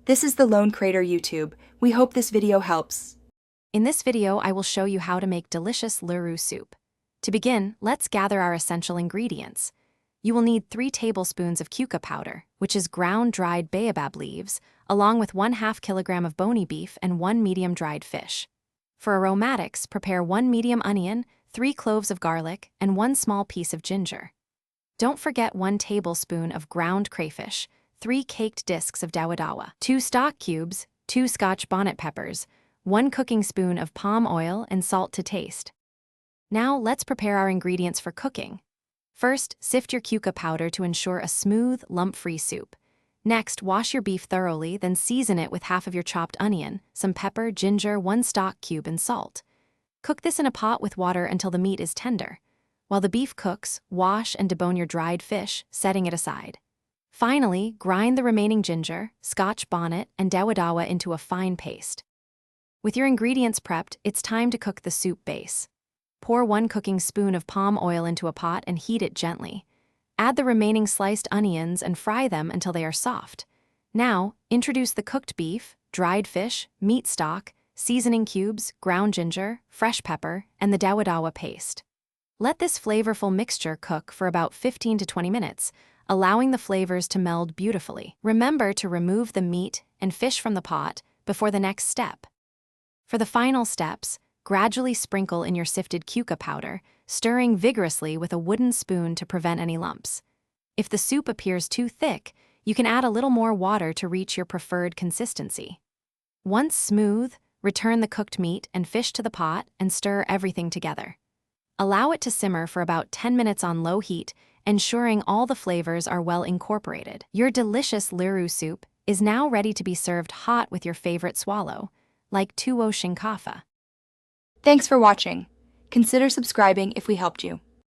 This is the Lone Crater YouTube. We hope this video helps. In this video, I will show you how to make delicious Luru soup. To begin, let's gather our essential ingredients. You will need 3 tablespoons of cuca powder, which is ground dried baobab leaves, along with 1/2 kilogram of bony beef and 1 medium dried fish. For aromatics, prepare 1 medium onion, 3 cloves of garlic, and 1 small piece of ginger. Don't forget 1 tablespoon of ground crayfish, 3 caked discs of dawa, 2 stock cubes, 2 Scotch bonnet peppers, 1 cooking spoon of palm oil, and salt to taste. Now let's prepare our ingredients for cooking. First, sift your cuca powder to ensure a smooth, lump-free soup. Next, wash your beef thoroughly, then season it with half of your chopped onion, some pepper, ginger, 1 stock cube, and salt. Cook this in a pot with water until the meat is tender. While the beef cooks, wash and debone your dried fish, setting it aside. Finally, grind the remaining ginger, Scotch bonnet, and dawa into a fine paste. With your ingredients prepped, it's time to cook the soup base. Pour 1 cooking spoon of palm oil into a pot and heat it gently. Add the remaining sliced onions and fry them until they are soft. Now, introduce the cooked beef, dried fish, meat stock, seasoning cubes, ground ginger, fresh pepper, and the dawa paste. Let this flavorful mixture cook for about 15 to 20 minutes, allowing the flavors to meld beautifully. Remember to remove the meat and fish from the pot before the next step. For the final steps, gradually sprinkle in your sifted cuca powder, stirring vigorously with a wooden spoon to prevent any lumps. If the soup appears too thick, you can add a little more water to reach your preferred consistency. Once smooth, return the cooked meat and fish to the pot and stir everything together. Allow it to simmer for about 10 minutes on low heat, ensuring all the flavors are well incorporated. Your delicious Luru soup is now ready to be served hot with your favorite swallow, like tuwo shinkafa. Thanks for watching. Consider subscribing if we helped you.